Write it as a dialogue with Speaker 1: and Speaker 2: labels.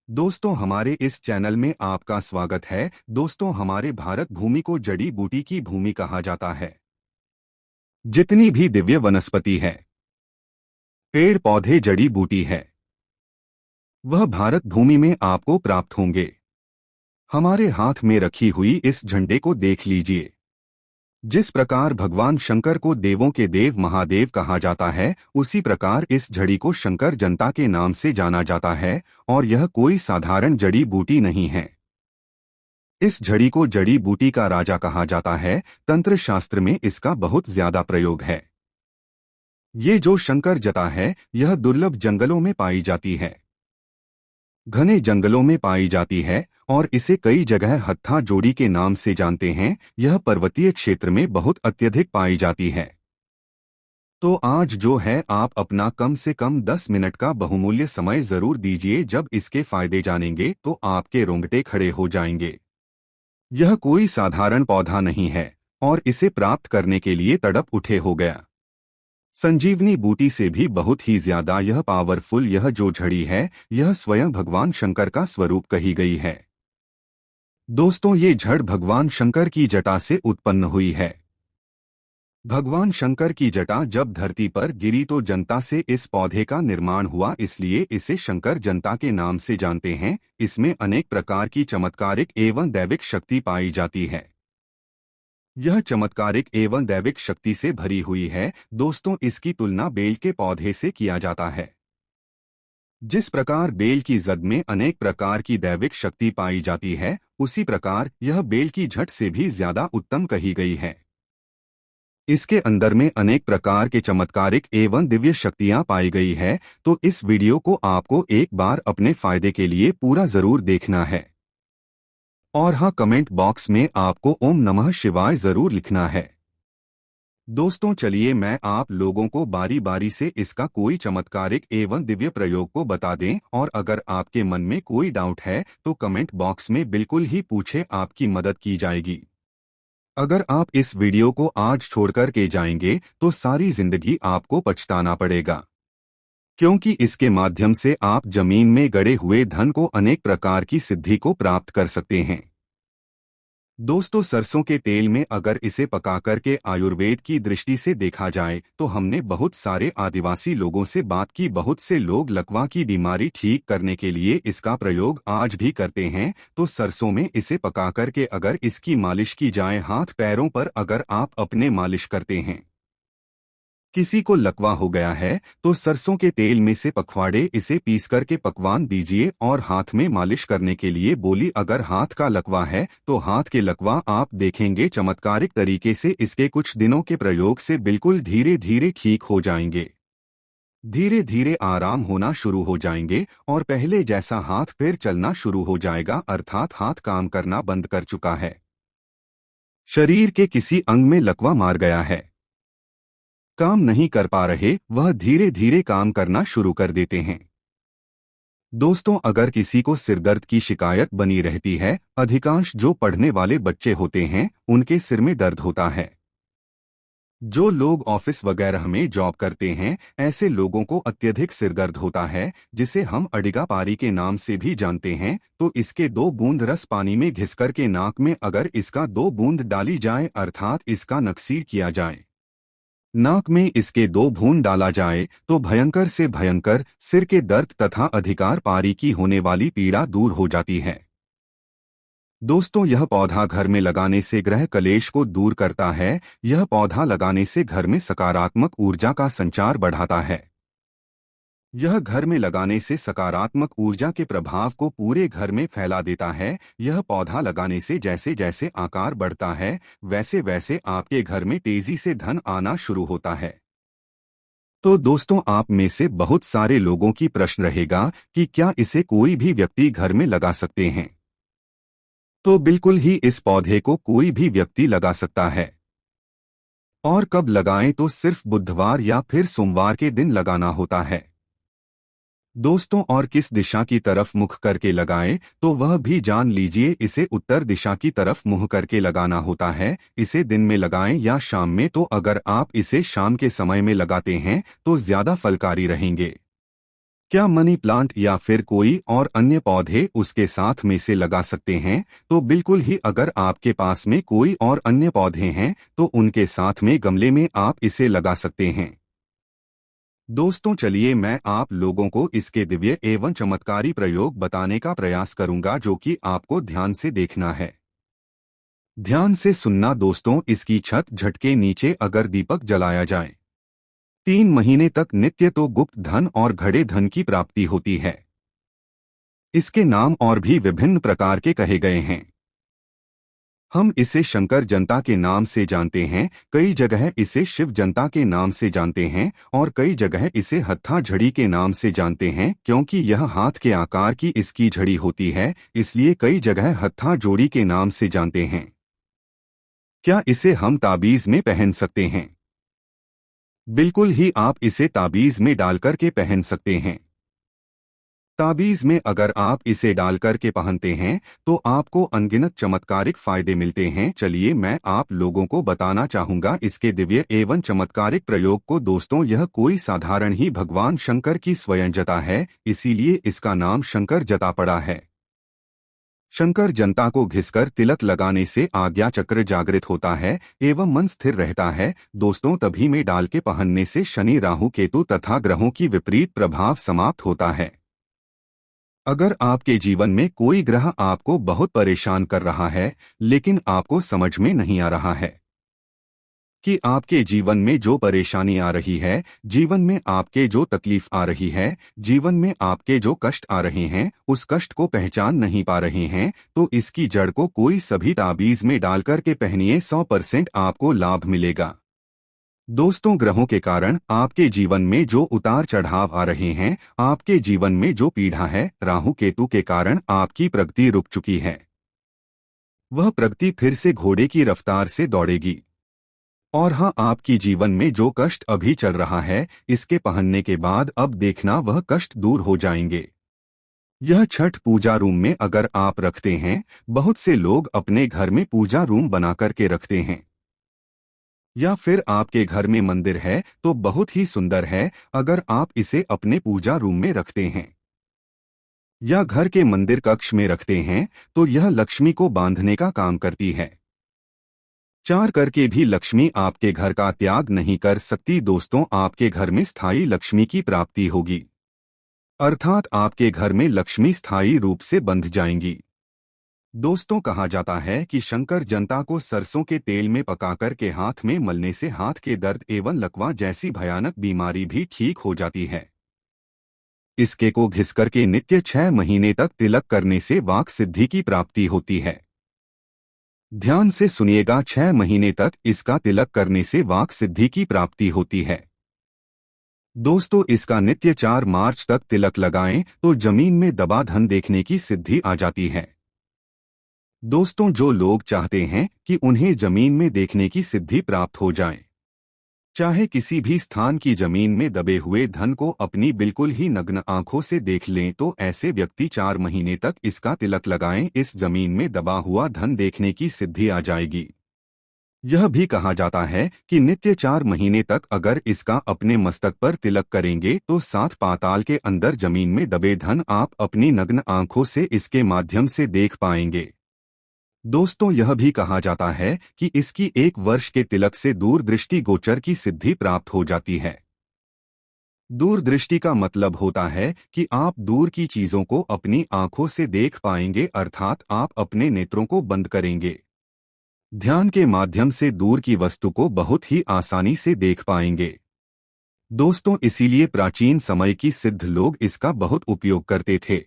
Speaker 1: दोस्तों, हमारे इस चैनल में आपका स्वागत है। दोस्तों, हमारे भारत भूमि को जड़ी बूटी की भूमि कहा जाता है। जितनी भी दिव्य वनस्पति है, पेड़ पौधे जड़ी बूटी है, वह भारत भूमि में आपको प्राप्त होंगे। हमारे हाथ में रखी हुई इस झंडे को देख लीजिए। जिस प्रकार भगवान शंकर को देवों के देव महादेव कहा जाता है, उसी प्रकार इस झड़ी को शंकर जनता के नाम से जाना जाता है। और यह कोई साधारण जड़ी बूटी नहीं है। इस झड़ी को जड़ी बूटी का राजा कहा जाता है। तंत्र शास्त्र में इसका बहुत ज्यादा प्रयोग है। ये जो शंकर जटा है, यह दुर्लभ जंगलों में पाई जाती है, घने जंगलों में पाई जाती है। और इसे कई जगह हत्था जोड़ी के नाम से जानते हैं। यह पर्वतीय क्षेत्र में बहुत अत्यधिक पाई जाती है। तो आज जो है, आप अपना कम से कम 10 मिनट का बहुमूल्य समय जरूर दीजिए। जब इसके फायदे जानेंगे तो आपके रोंगटे खड़े हो जाएंगे। यह कोई साधारण पौधा नहीं है और इसे प्राप्त करने के लिए तड़प उठे हो गया। संजीवनी बूटी से भी बहुत ही ज्यादा यह पावरफुल यह जो झड़ी है, यह स्वयं भगवान शंकर का स्वरूप कही गई है। दोस्तों, ये जड़ भगवान शंकर की जटा से उत्पन्न हुई है। भगवान शंकर की जटा जब धरती पर गिरी तो जनता से इस पौधे का निर्माण हुआ, इसलिए इसे शंकर जनता के नाम से जानते हैं। इसमें अनेक प्रकार की चमत्कारिक एवं दैविक शक्ति पाई जाती है। यह चमत्कारिक एवं दैविक शक्ति से भरी हुई है। दोस्तों, इसकी तुलना बेल के पौधे से किया जाता है। जिस प्रकार बेल की जद में अनेक प्रकार की दैविक शक्ति पाई जाती है, उसी प्रकार यह बेल की झट से भी ज्यादा उत्तम कही गई है। इसके अंदर में अनेक प्रकार के चमत्कारिक एवं दिव्य शक्तियां पाई गई है। तो इस वीडियो को आपको एक बार अपने फायदे के लिए पूरा जरूर देखना है। और हाँ, कमेंट बॉक्स में आपको ओम नमः शिवाय जरूर लिखना है। दोस्तों, चलिए मैं आप लोगों को बारी बारी से इसका कोई चमत्कारिक एवं दिव्य प्रयोग को बता दें। और अगर आपके मन में कोई डाउट है तो कमेंट बॉक्स में बिल्कुल ही पूछे, आपकी मदद की जाएगी। अगर आप इस वीडियो को आज छोड़कर के जाएंगे तो सारी जिंदगी आपको पछताना पड़ेगा, क्योंकि इसके माध्यम से आप जमीन में गड़े हुए धन को अनेक प्रकार की सिद्धि को प्राप्त कर सकते हैं। दोस्तों, सरसों के तेल में अगर इसे पकाकर के आयुर्वेद की दृष्टि से देखा जाए तो हमने बहुत सारे आदिवासी लोगों से बात की। बहुत से लोग लकवा की बीमारी ठीक करने के लिए इसका प्रयोग आज भी करते हैं। तो सरसों में इसे पकाकर के अगर इसकी मालिश की जाए, हाथ पैरों पर अगर आप अपने मालिश करते हैं, किसी को लकवा हो गया है तो सरसों के तेल में से पखवाड़े इसे पीस करके पकवान दीजिए और हाथ में मालिश करने के लिए बोली। अगर हाथ का लकवा है तो हाथ के लकवा आप देखेंगे चमत्कारिक तरीके से इसके कुछ दिनों के प्रयोग से बिल्कुल धीरे धीरे ठीक हो जाएंगे। धीरे धीरे आराम होना शुरू हो जाएंगे और पहले जैसा हाथ फिर चलना शुरू हो जाएगा, अर्थात हाथ काम करना बंद कर चुका है। शरीर के किसी अंग में लकवा मार गया है, काम नहीं कर पा रहे, वह धीरे धीरे काम करना शुरू कर देते हैं। दोस्तों, अगर किसी को सिरदर्द की शिकायत बनी रहती है, अधिकांश जो पढ़ने वाले बच्चे होते हैं उनके सिर में दर्द होता है। जो लोग ऑफिस वगैरह में जॉब करते हैं, ऐसे लोगों को अत्यधिक सिरदर्द होता है, जिसे हम अडिगा पारी के नाम से भी जानते हैं। तो इसके 2 बूंद रस पानी में घिसकर के नाक में अगर इसका 2 बूंद डाली जाए, अर्थात इसका नक्सीर किया जाए, नाक में इसके 2 बूंद डाला जाए, तो भयंकर से भयंकर सिर के दर्द तथा अधिकार पारी की होने वाली पीड़ा दूर हो जाती है। दोस्तों, यह पौधा घर में लगाने से ग्रह कलेश को दूर करता है। यह पौधा लगाने से घर में सकारात्मक ऊर्जा का संचार बढ़ाता है। यह घर में लगाने से सकारात्मक ऊर्जा के प्रभाव को पूरे घर में फैला देता है। यह पौधा लगाने से जैसे जैसे आकार बढ़ता है, वैसे वैसे आपके घर में तेजी से धन आना शुरू होता है। तो दोस्तों, आप में से बहुत सारे लोगों की प्रश्न रहेगा कि क्या इसे कोई भी व्यक्ति घर में लगा सकते हैं? तो बिल्कुल ही इस पौधे को कोई भी व्यक्ति लगा सकता है। और कब लगाएं? तो सिर्फ बुधवार या फिर सोमवार के दिन लगाना होता है। दोस्तों, और किस दिशा की तरफ मुख करके लगाएं तो वह भी जान लीजिए। इसे उत्तर दिशा की तरफ मुंह करके लगाना होता है। इसे दिन में लगाएं या शाम में। तो अगर आप इसे शाम के समय में लगाते हैं तो ज्यादा फलकारी रहेंगे। क्या मनी प्लांट या फिर कोई और अन्य पौधे उसके साथ में से लगा सकते हैं? तो बिल्कुल ही, अगर आपके पास में कोई और अन्य पौधे हैं तो उनके साथ में गमले में आप इसे लगा सकते हैं। दोस्तों चलिए मैं आप लोगों को इसके दिव्य एवं चमत्कारी प्रयोग बताने का प्रयास करूंगा जो कि आपको ध्यान से देखना है। ध्यान से सुनना दोस्तों, इसकी छत झटके नीचे अगर दीपक जलाया जाए 3 महीने तक नित्य तो गुप्त धन और घड़े धन की प्राप्ति होती है। इसके नाम और भी विभिन्न प्रकार के कहे गए हैं। हम इसे शंकर जनता के नाम से जानते हैं, कई जगह इसे शिव जनता के नाम से जानते हैं और कई जगह इसे हत्था झड़ी के नाम से जानते हैं, क्योंकि यह हाथ के आकार की इसकी झड़ी होती है, इसलिए कई जगह हत्था जोड़ी के नाम से जानते हैं। क्या इसे हम ताबीज में पहन सकते हैं? बिल्कुल ही, आप इसे ताबीज में डालकर के पहन सकते हैं। ताबीज में अगर आप इसे डालकर के पहनते हैं तो आपको अनगिनत चमत्कारिक फायदे मिलते हैं। चलिए मैं आप लोगों को बताना चाहूंगा इसके दिव्य एवं चमत्कारिक प्रयोग को। दोस्तों यह कोई साधारण ही भगवान शंकर की स्वयं जटा है, इसीलिए इसका नाम शंकर जटा पड़ा है। शंकर जनता को घिसकर तिलक लगाने से आज्ञा चक्र जागृत होता है एवं मन स्थिर रहता है। दोस्तों तभी में डाल के पहनने से शनि राहु केतु तथा ग्रहों की विपरीत प्रभाव समाप्त होता है। अगर आपके जीवन में कोई ग्रह आपको बहुत परेशान कर रहा है लेकिन आपको समझ में नहीं आ रहा है कि आपके जीवन में जो परेशानी आ रही है, जीवन में आपके जो तकलीफ आ रही है, जीवन में आपके जो कष्ट आ रहे हैं, उस कष्ट को पहचान नहीं पा रहे हैं, तो इसकी जड़ को कोई सभी ताबीज में डालकर के पहनिए, 100% आपको लाभ मिलेगा। दोस्तों ग्रहों के कारण आपके जीवन में जो उतार चढ़ाव आ रहे हैं, आपके जीवन में जो पीड़ा है, राहु केतु के कारण आपकी प्रगति रुक चुकी है, वह प्रगति फिर से घोड़े की रफ्तार से दौड़ेगी। और हाँ, आपकी जीवन में जो कष्ट अभी चल रहा है, इसके पहनने के बाद अब देखना वह कष्ट दूर हो जाएंगे। यह छठ पूजा रूम में अगर आप रखते हैं, बहुत से लोग अपने घर में पूजा रूम बना करके रखते हैं, या फिर आपके घर में मंदिर है तो बहुत ही सुंदर है अगर आप इसे अपने पूजा रूम में रखते हैं, या घर के मंदिर कक्ष में रखते हैं तो यह लक्ष्मी को बांधने का काम करती है। चार करके भी लक्ष्मी आपके घर का त्याग नहीं कर सकती। दोस्तों आपके घर में स्थायी लक्ष्मी की प्राप्ति होगी, अर्थात आपके घर में लक्ष्मी स्थायी रूप से बंध जाएंगी। दोस्तों कहा जाता है कि शंकर जनता को सरसों के तेल में पकाकर के हाथ में मलने से हाथ के दर्द एवं लकवा जैसी भयानक बीमारी भी ठीक हो जाती है। इसके को घिस करके नित्य 6 महीने तक तिलक करने से वाक सिद्धि की प्राप्ति होती है। ध्यान से सुनिएगा, 6 महीने तक इसका तिलक करने से वाक सिद्धि की प्राप्ति होती है। दोस्तों इसका नित्य 4 मार्च तक तिलक लगाएं तो जमीन में दबा धन देखने की सिद्धि आ जाती है। दोस्तों जो लोग चाहते हैं कि उन्हें जमीन में देखने की सिद्धि प्राप्त हो जाए, चाहे किसी भी स्थान की जमीन में दबे हुए धन को अपनी बिल्कुल ही नग्न आंखों से देख लें, तो ऐसे व्यक्ति 4 महीने तक इसका तिलक लगाएं, इस जमीन में दबा हुआ धन देखने की सिद्धि आ जाएगी। यह भी कहा जाता है कि नित्य 4 महीने तक अगर इसका अपने मस्तक पर तिलक करेंगे तो 7 पाताल के अंदर जमीन में दबे धन आप अपनी नग्न आंखों से इसके माध्यम से देख पाएंगे। दोस्तों यह भी कहा जाता है कि इसकी 1 वर्ष के तिलक से दूरदृष्टि गोचर की सिद्धि प्राप्त हो जाती है। दूरदृष्टि का मतलब होता है कि आप दूर की चीजों को अपनी आंखों से देख पाएंगे, अर्थात आप अपने नेत्रों को बंद करेंगे, ध्यान के माध्यम से दूर की वस्तु को बहुत ही आसानी से देख पाएंगे। दोस्तों इसीलिए प्राचीन समय की सिद्ध लोग इसका बहुत उपयोग करते थे।